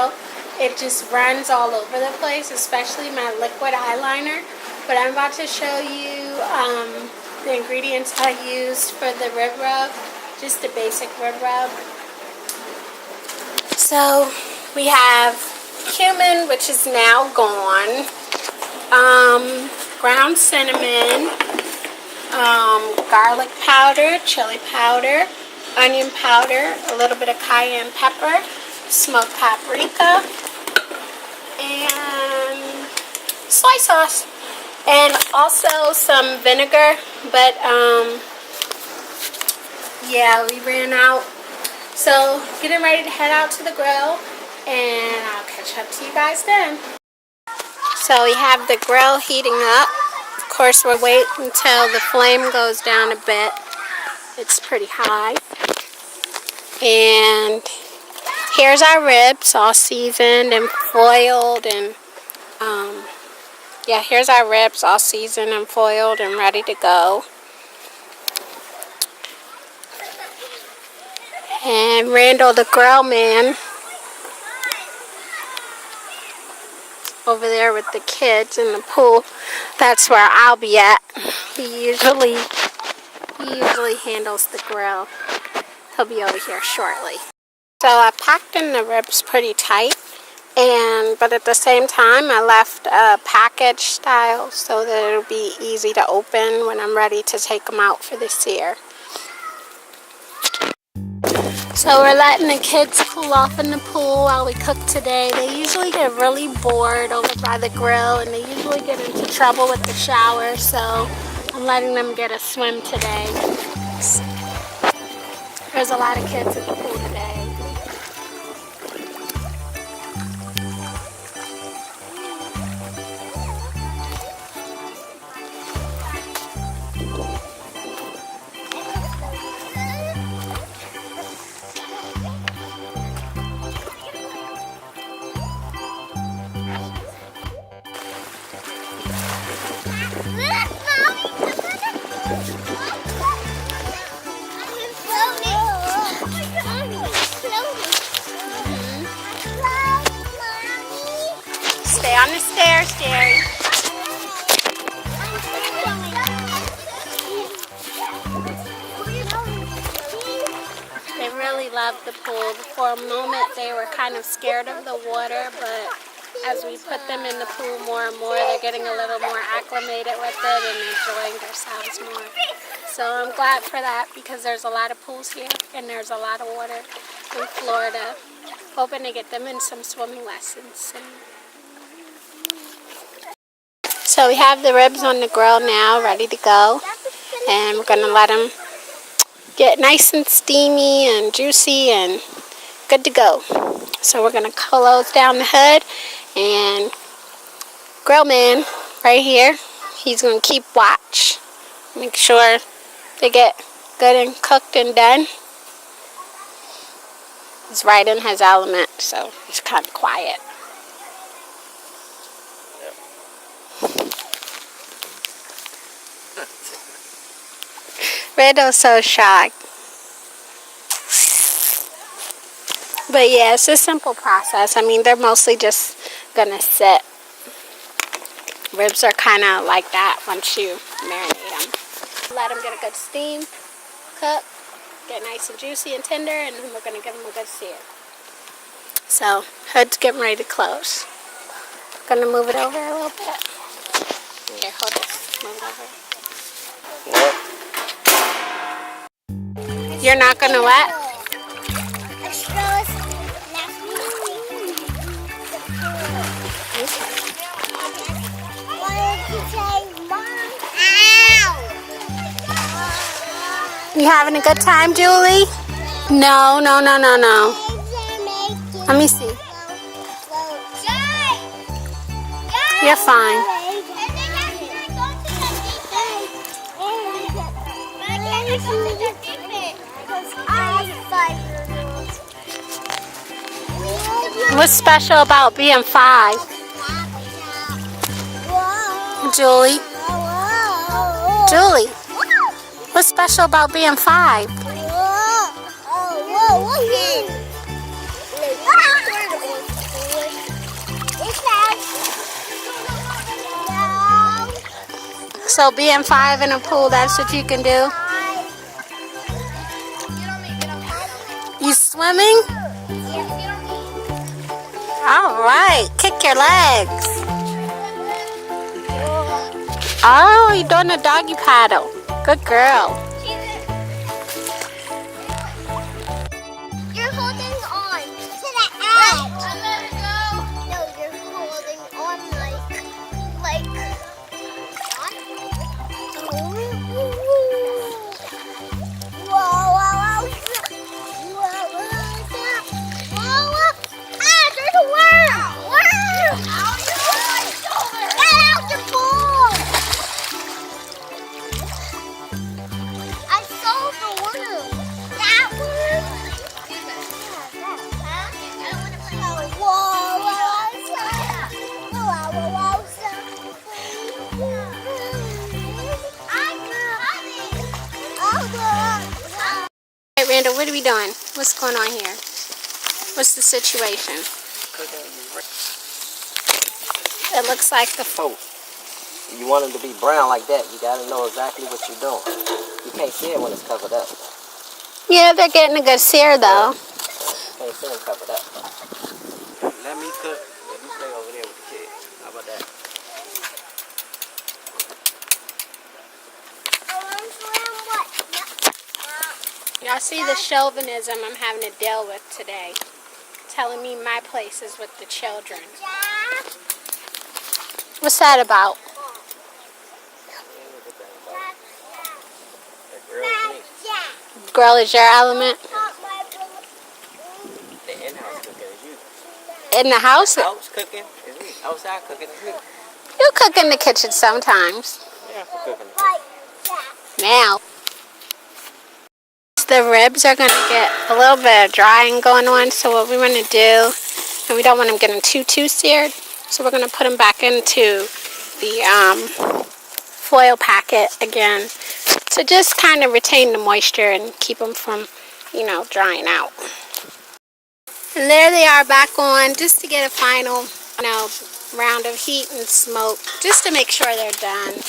so it just runs all over the place, especially my liquid eyeliner. But I'm about to show you the ingredients I used for the rib rub, just the basic rib rub. So we have cumin, which is now gone, ground cinnamon, garlic powder, chili powder, onion powder, a little bit of cayenne pepper, smoked paprika, and soy sauce, and also some vinegar, but yeah, we ran out. So getting ready to head out to the grill, and I'll catch up to you guys then. So we have the grill heating up. Of course, we'll wait until the flame goes down a bit. It's pretty high. And here's our ribs, all seasoned and foiled, and yeah, here's our ribs, all seasoned and foiled and ready to go. And Reynold, the grill man, over there with the kids in the pool. That's where I'll be at. He usually handles the grill. He'll be over here shortly. So I packed in the ribs pretty tight, but at the same time I left a package style so that it'll be easy to open when I'm ready to take them out for the sear. So we're letting the kids cool off in the pool while we cook today. They usually get really bored over by the grill, and they usually get into trouble with the shower, so I'm letting them get a swim today. There's a lot of kids at the pool today. Stay on the stairs, Jerry. They really loved the pool. For a moment, they were kind of scared of the water, but as we put them in the pool more and more, they're getting a little more acclimated with it and enjoying themselves more. So I'm glad for that, because there's a lot of pools here and there's a lot of water in Florida. Hoping to get them in some swimming lessons soon. So we have the ribs on the grill now, ready to go, and we're going to let them get nice and steamy and juicy and good to go. So we're going to close down the hood, and grill man right here, he's going to keep watch, make sure they get good and cooked and done. He's right in his element, so he's kind of quiet. Reynold's so shy. But yeah, it's a simple process. I mean, they're mostly just gonna sit. Ribs are kind of like that once you marinate them. Let them get a good steam, cook, get nice and juicy and tender, and then we're gonna give them a good sear. So, hood's getting ready to close. Gonna move it over a little bit. Here, hold this. Move it over. Yep. You're not gonna what? You having a good time, Julie? No. Let me see. You're fine. What's special about being 5? Julie? Julie? What's special about being 5? So being 5 in a pool, that's what you can do? You swimming? All right, kick your legs. Oh, you're doing a doggy paddle. Good girl. You're holding on to the edge. I let it go. No, you're holding on like. Whoa, whoa, whoa. Ah, there's a worm. Worm. Get out the pool. I saw the worm. That worm? Hey, Randall, what are we doing? What's going on here? What's the situation? It looks like the You want them to be brown like that, you gotta know exactly what you're doing. You can't see it when it's covered up. Yeah, they're getting a good sear though. You can't see them covered up. Let me cook. Let me stay over there with the kids. How about that? Y'all see the chauvinism I'm having to deal with today. Telling me my place is with the children. What's that about? Grill is your element? The in-house cooking is you. In the house? House cooking is me. Outside cooking is me. You cook in the kitchen sometimes. Yeah, I'm cooking. Now. The ribs are going to get a little bit of drying going on, so what we want to do, and we don't want them getting too seared, so we're going to put them back into the foil packet again to just kind of retain the moisture and keep them from, drying out. And there they are back on, just to get a final, round of heat and smoke, just to make sure they're done.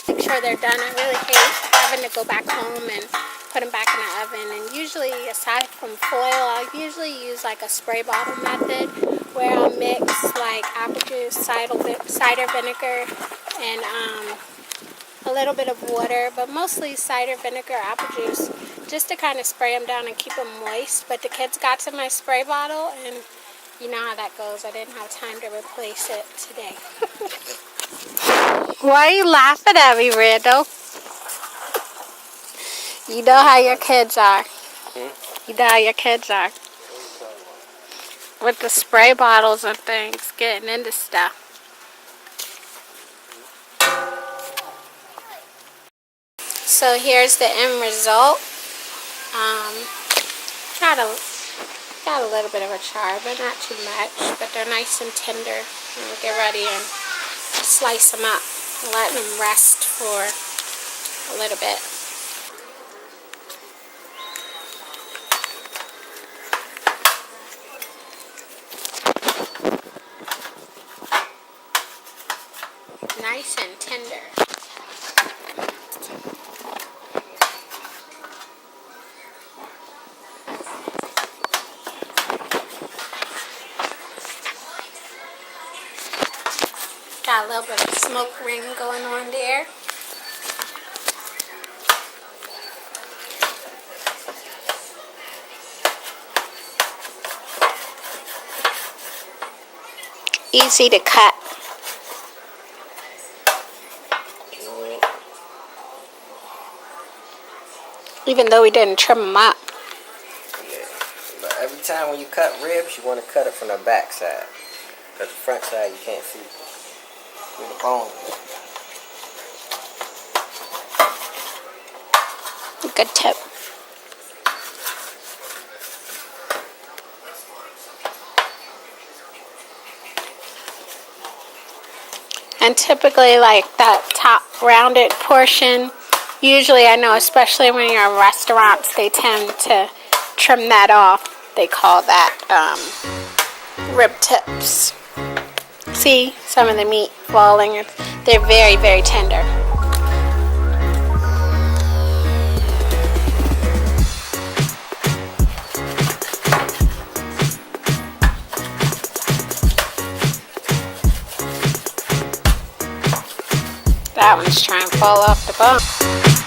Make sure they're done. I really hate having to go back home and put them back in the oven, and usually aside from foil, I'll usually use like a spray bottle method where I'll mix like apple juice, cider vinegar, and a little bit of water, but mostly cider vinegar, apple juice, just to kind of spray them down and keep them moist. But the kids got to my spray bottle, and you know how that goes. I didn't have time to replace it today. Why are you laughing at me, Randall? You know how your kids are. You know how your kids are. With the spray bottles and things, getting into stuff. So here's the end result. Got a little bit of a char, but not too much. But they're nice and tender. And we'll get ready and slice them up. Let them rest for a little bit. Nice and tender. Got a little bit of smoke ring going on there. Easy to cut. Even though we didn't trim them up. Yeah. But every time when you cut ribs, you want to cut it from the back side. Because the front side you can't see where the bone is. Good tip. And typically like that top rounded portion, usually I know, especially when you're in restaurants, they tend to trim that off. They call that rib tips. See some of the meat falling. They're very, very tender. That one's trying to fall off the bone.